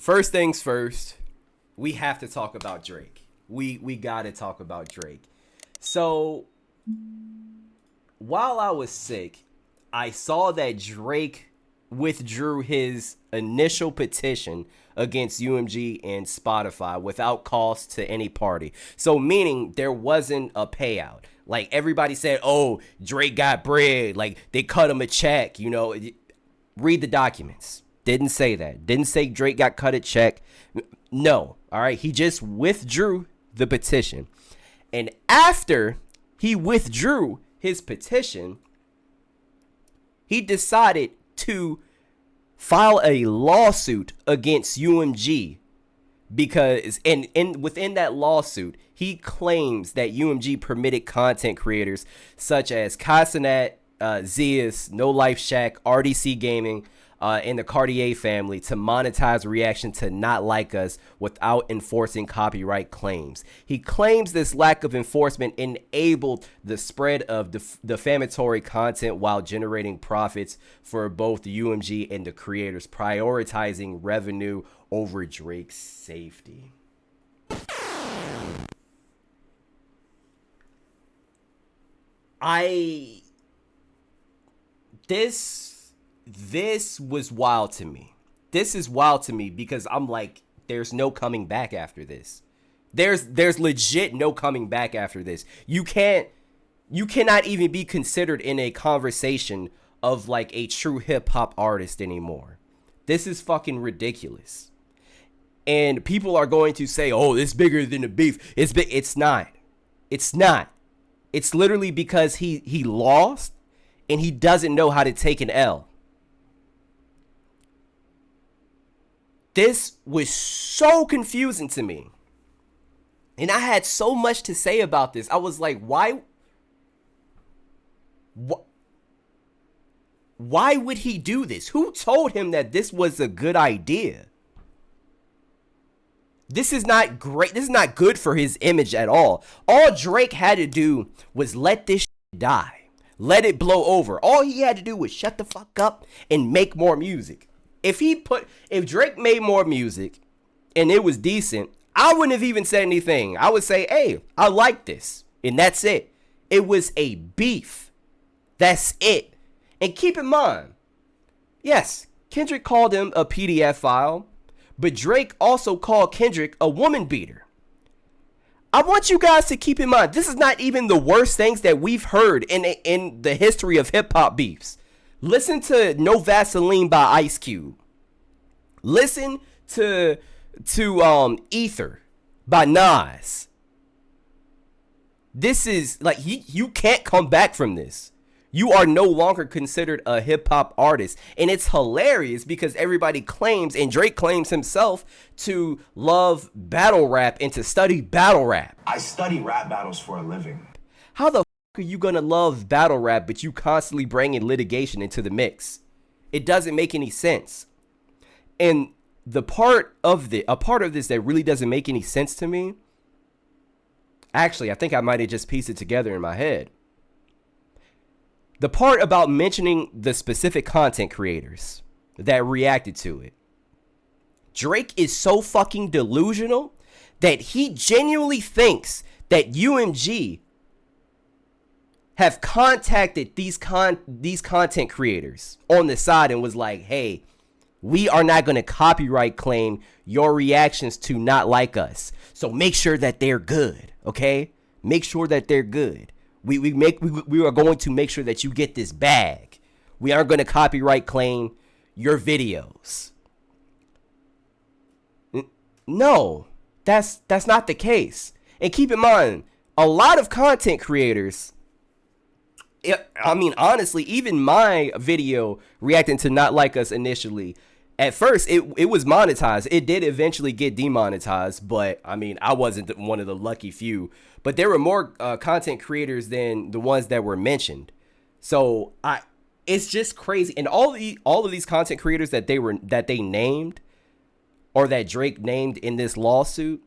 first things first, we have to talk about Drake. We got to talk about Drake. So, while I was sick, I saw that Drake withdrew his initial petition against UMG and Spotify without cost to any party. So, meaning there wasn't a payout. Like, everybody said, oh, Drake got bread. Like, they cut him a check, you know. Read the documents. Didn't say that. Didn't say Drake got cut a check. No. All right. He just withdrew the petition. And after he withdrew his petition, he decided to file a lawsuit against UMG because and within that lawsuit, he claims that UMG permitted content creators such as Casanat, Zeus, No Life Shack, RDC Gaming, and the Cartier family to monetize reaction to Not Like Us without enforcing copyright claims. He claims this lack of enforcement enabled the spread of defamatory content while generating profits for both the UMG and the creators, prioritizing revenue over Drake's safety. This was wild to me. This is wild to me because I'm like, there's no coming back after this. There's legit no coming back after this. You cannot even be considered in a conversation of like a true hip hop artist anymore. This is fucking ridiculous. And people are going to say, oh, it's bigger than the beef. It's big. It's not. It's not. It's literally because he lost and he doesn't know how to take an L. This was so confusing to me. And I had so much to say about this. I was like, why would he do this? Who told him that this was a good idea? This is not great. This is not good for his image at all. All Drake had to do was let this shit die. Let it blow over. All he had to do was shut the fuck up and make more music. If Drake made more music and it was decent, I wouldn't have even said anything. I would say, hey, I like this. And that's it. It was a beef. That's it. And keep in mind, yes, Kendrick called him a PDF file, but Drake also called Kendrick a woman beater. I want you guys to keep in mind, this is not even the worst things that we've heard in the history of hip hop beefs. Listen to No Vaseline by Ice Cube. Listen to Ether by Nas. This is like, you can't come back from this. You are no longer considered a hip hop artist. And it's hilarious because everybody claims, and Drake claims himself, to love battle rap and to study battle rap. I study rap battles for a living. How the are you gonna love battle rap, but you constantly bring in litigation into the mix? It doesn't make any sense. And a part of this that really doesn't make any sense to me, actually, I think I might have just pieced it together in my head. The part about mentioning the specific content creators that reacted to it. Drake is so fucking delusional that he genuinely thinks that UMG have contacted these content creators on the side and was like, hey, we are not going to copyright claim your reactions to Not Like Us. So make sure that they're good, okay? Make sure that they're good. We are going to make sure that you get this bag. We aren't going to copyright claim your videos. No, that's not the case. And keep in mind, a lot of content creators, I mean, honestly, even my video reacting to Not Like Us initially, at first, it was monetized. It did eventually get demonetized, but I mean, I wasn't one of the lucky few. But there were more content creators than the ones that were mentioned. So it's just crazy. And all of these content creators that they named, or that Drake named in this lawsuit,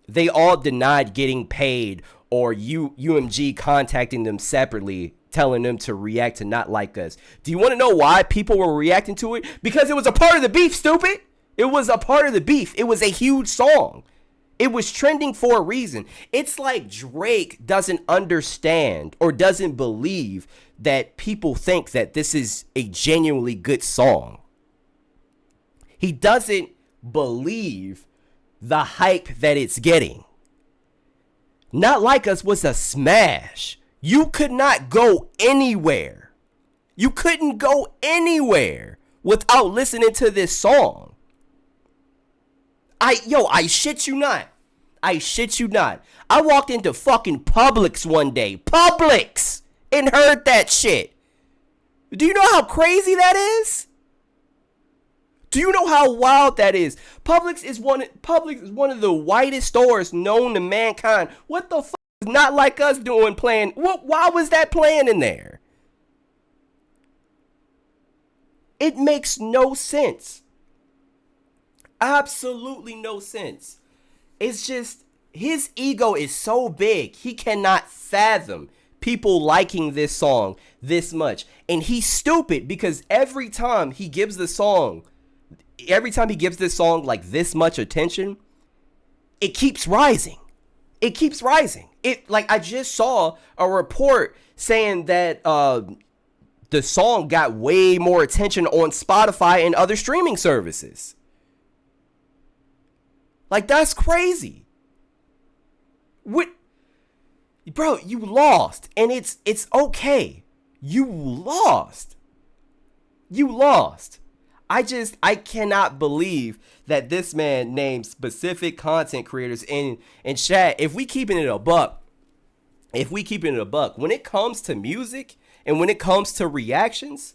they all denied getting paid or UMG contacting them separately, telling them to react to Not Like Us. Do you want to know why people were reacting to it? Because it was a part of the beef, stupid. It was a part of the beef. It was a huge song. It was trending for a reason. It's like Drake doesn't understand or doesn't believe that people think that this is a genuinely good song. He doesn't believe the hype that it's getting. Not Like Us was a smash. You could not go anywhere. You couldn't go anywhere without listening to this song. I shit you not. I shit you not. I walked into fucking Publix one day. Publix! And heard that shit. Do you know how crazy that is? Do you know how wild that is? Publix is one of the whitest stores known to mankind. What the fuck is Not Like Us doing playing? Why was that playing in there? It makes no sense. Absolutely no sense. It's just his ego is so big. He cannot fathom people liking this song this much. And he's stupid because every time he gives this song like this much attention, it keeps rising. It keeps rising. I just saw a report saying that the song got way more attention on Spotify and other streaming services. Like, that's crazy. What? Bro, you lost. And it's okay. You lost. You lost. I cannot believe that this man named specific content creators in chat. If we keeping it a buck, when it comes to music and when it comes to reactions,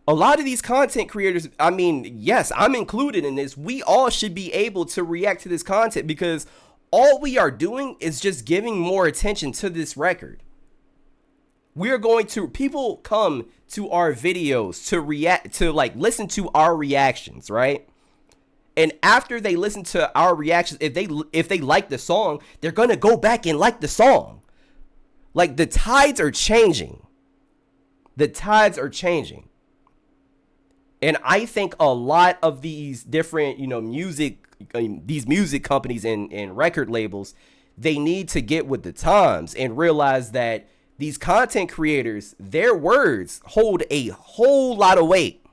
a lot of these content creators, I mean, yes, I'm included in this. We all should be able to react to this content because all we are doing is just giving more attention to this record. People come to our videos to react, to like listen to our reactions, right? And after they listen to our reactions, if they like the song, they're going to go back and like the song. Like, the tides are changing. The tides are changing. And I think a lot of these different, these music companies and record labels, they need to get with the times and realize that these content creators, their words hold a whole lot of weight,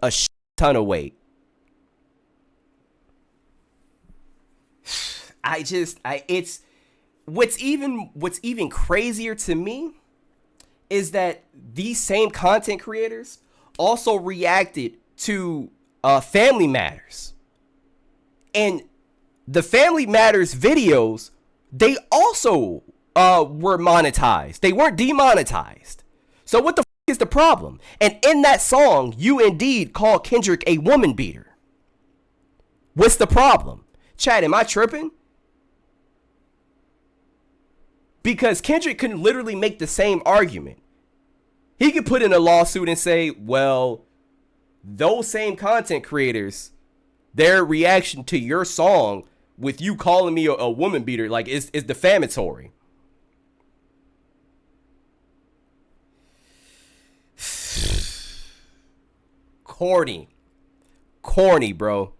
a ton of weight. What's even crazier to me is that these same content creators also reacted to Family Matters. And the Family Matters videos, they also were monetized. They weren't demonetized. So what the f*** is the problem? And in that song, you indeed call Kendrick a woman beater. What's the problem? Chad, am I tripping? Because Kendrick can literally make the same argument. He could put in a lawsuit and say, well, those same content creators, their reaction to your song with you calling me a woman beater, like, is defamatory. Corny, bro.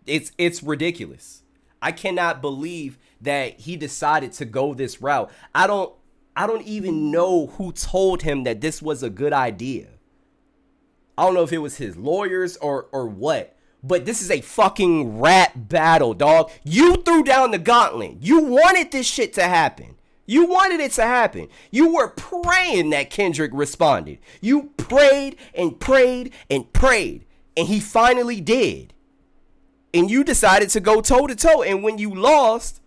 It's ridiculous. I cannot believe that he decided to go this route. I don't even know who told him that this was a good idea. I don't know if it was his lawyers or what, but this is a fucking rap battle, dog. You threw down the gauntlet. You wanted this shit to happen. You wanted it to happen. You were praying that Kendrick responded. You prayed and prayed and prayed, and he finally did. And you decided to go toe to toe, and when you lost,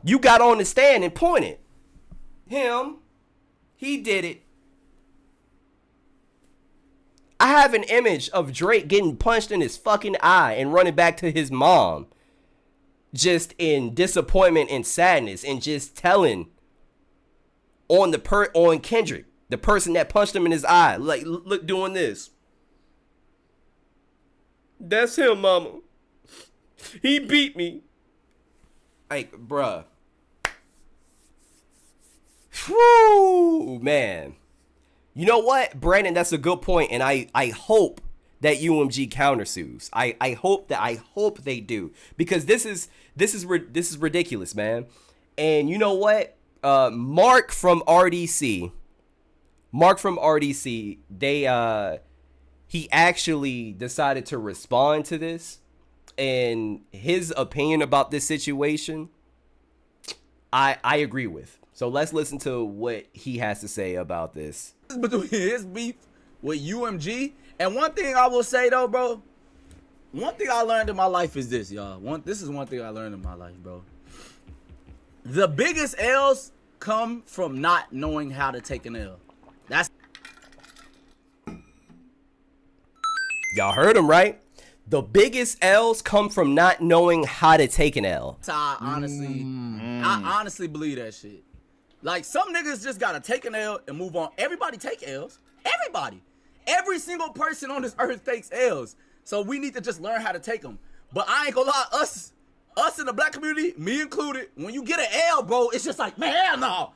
you got on the stand and pointed. He did it. I have an image of Drake getting punched in his fucking eye and running back to his mom, just in disappointment and sadness, and just telling on Kendrick, the person that punched him in his eye, like, look, doing this. That's him, mama. He beat me. Like, bruh. Whew, man. You know what, Brandon? That's a good point, and I hope that UMG countersues. I hope they do, because this is ridiculous, man. And you know what? Mark from RDC, he actually decided to respond to this, and his opinion about this situation, I agree with. So let's listen to what he has to say about this. Between his beef with UMG, and one thing I will say though, bro, one thing I learned in my life is this, y'all. This is one thing I learned in my life, bro. The biggest L's come from not knowing how to take an L. That's Y'all heard him, right? The biggest L's come from not knowing how to take an L. I honestly believe that shit. Like, some niggas just gotta take an L and move on. Everybody take L's. Everybody. Every single person on this earth takes L's. So we need to just learn how to take them. But I ain't gonna lie, us in the black community, me included, when you get an L, bro, it's just like, man, hell no.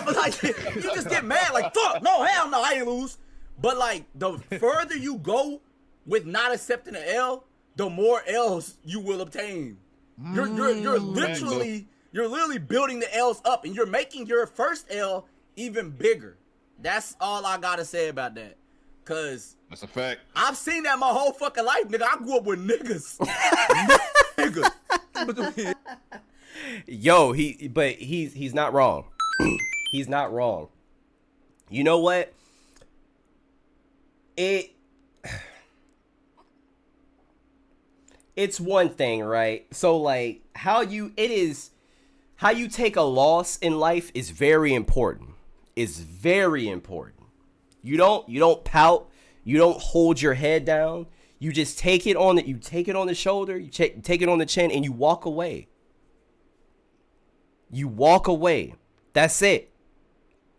But like, you just get mad, like, fuck, no, hell no, I ain't lose. But like, the further you go with not accepting an L, the more L's you will obtain. You're literally building the L's up, and you're making your first L even bigger. That's all I gotta say about that. Cause that's a fact. I've seen that my whole fucking life, nigga. I grew up with niggas. Nigga. Yo, he's not wrong. He's not wrong. You know what? It's one thing, right? So like how you take a loss in life is very important. It's very important. You don't pout, you don't hold your head down. You just take it on the shoulder, you take it on the chin, and you walk away. You walk away. That's it.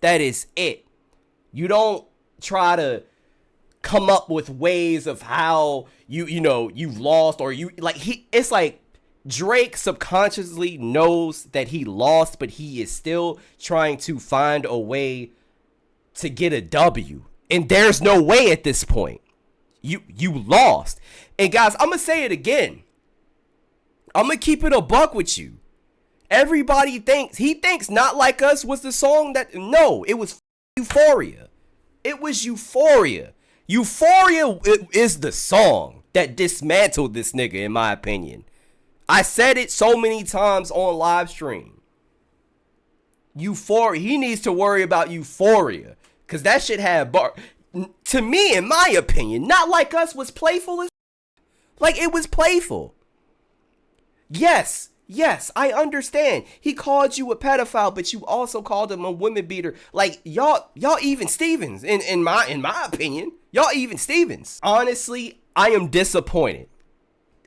That is it. You don't try to come up with ways of how you've lost, or it's like Drake subconsciously knows that he lost, but he is still trying to find a way to get a W. And there's no way at this point. You lost. And guys, I'm going to say it again. I'm going to keep it a buck with you. Everybody thinks Not Like Us was the song no, it was Euphoria. It was Euphoria. Euphoria is the song that dismantled this nigga, in my opinion. I said it so many times on live stream. Euphoria. He needs to worry about Euphoria, because that shit had to me, in my opinion, Not Like Us was playful as like, it was playful. Yes, I understand. He called you a pedophile, but you also called him a woman beater. Like, y'all even Stevens. In my opinion, y'all even Stevens. Honestly, I am disappointed.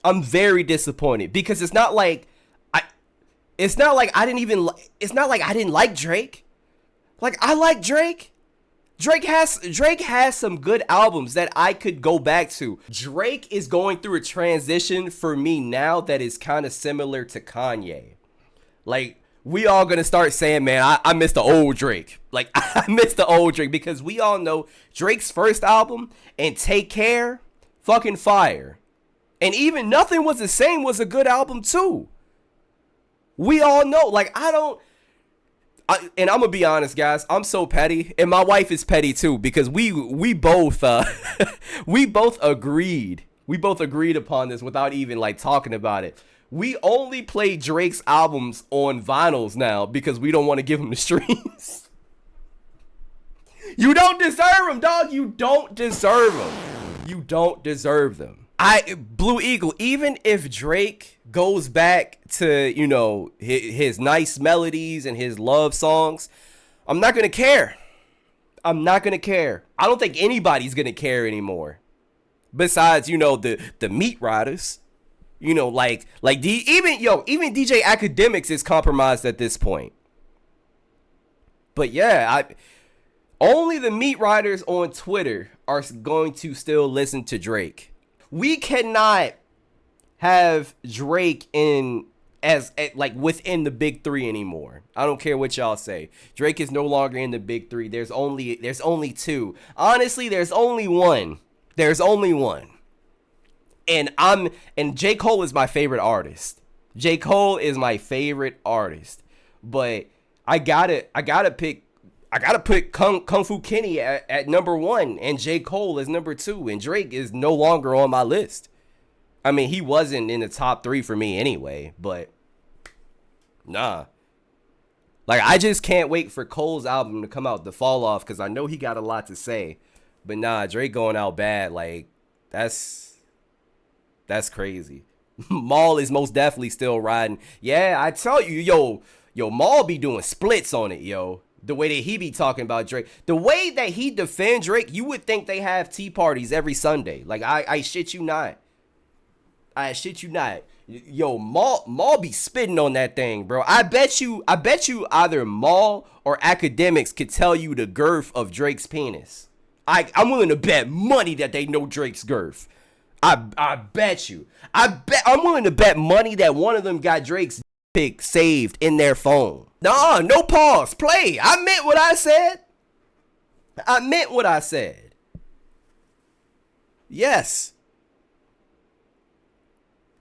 I'm very disappointed, because it's not like I didn't like Drake. Like, I like Drake. Drake has some good albums that I could go back to. Drake is going through a transition for me now that is kind of similar to Kanye. Like, we all gonna start saying, man, I miss the old Drake. Like, I miss the old Drake, because we all know Drake's first album and Take Care, fucking fire. And even Nothing Was the Same was a good album too. We all know, like, and I'm gonna be honest, guys, I'm so petty, and my wife is petty too, because we both we both agreed upon this without even like talking about it. We only play Drake's albums on vinyls now because we don't want to give him the streams. You don't deserve them, dog. You don't deserve them. You don't deserve them. Blue Eagle, even if Drake goes back to, his nice melodies and his love songs, I'm not going to care. I'm not going to care. I don't think anybody's going to care anymore. Besides, the meat riders. Even DJ Academics is compromised at this point. But yeah, only the meat riders on Twitter are going to still listen to Drake. We cannot have Drake within the big three anymore. I don't care what y'all say. Drake is no longer in the big three. There's only two. Honestly, there's only one. There's only one. And J. Cole is my favorite artist. J. Cole is my favorite artist. But I gotta put Kung Fu Kenny at number 1 and J. Cole is number 2, and Drake is no longer on my list. I mean, he wasn't in the top 3 for me anyway, but nah. Like, I just can't wait for Cole's album to come out, The Fall Off, because I know he got a lot to say. But nah, Drake going out bad, like, that's crazy. Maul is most definitely still riding. Yeah, I tell you, yo, Maul be doing splits on it, yo. The way that he be talking about Drake. The way that he defend Drake, you would think they have tea parties every Sunday. Like, I shit you not. I shit you not. Yo, Maul be spitting on that thing, bro. I bet you either Maul or academics could tell you the girth of Drake's penis. I'm willing to bet money that they know Drake's girth. I bet you. I'm willing to bet money that one of them got Drake's pic saved in their phone. Nah, no pause. Play. I meant what I said. I meant what I said. Yes.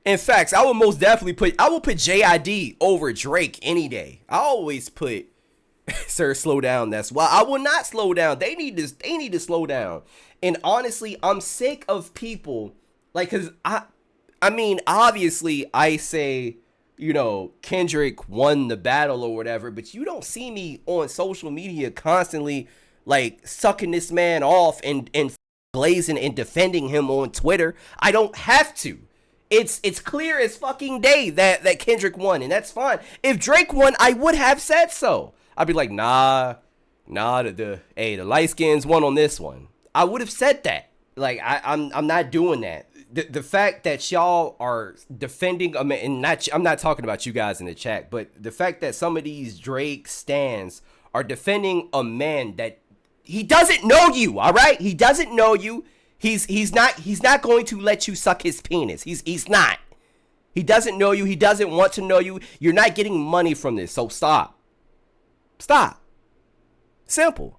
In fact, I would most definitely put JID over Drake any day. I always put Sir, slow down. That's why I will not slow down. They need to slow down. And honestly, I'm sick of people like, cause I mean, obviously I say, you know, Kendrick won the battle or whatever, but you don't see me on social media constantly like sucking this man off and blazing and defending him on Twitter. I don't have to. It's clear as fucking day that Kendrick won, and that's fine. If Drake won, I would have said so. I'd be like, nah, the light skins won on this one. I would have said that. Like, I'm not doing that. The fact that y'all are defending a man, and I'm not talking about you guys in the chat, but the fact that some of these Drake stans are defending a man that he doesn't know you, all right? He doesn't know you. He's not going to let you suck his penis. He's not. He doesn't know you. He doesn't want to know you. You're not getting money from this, so stop. Stop. Simple.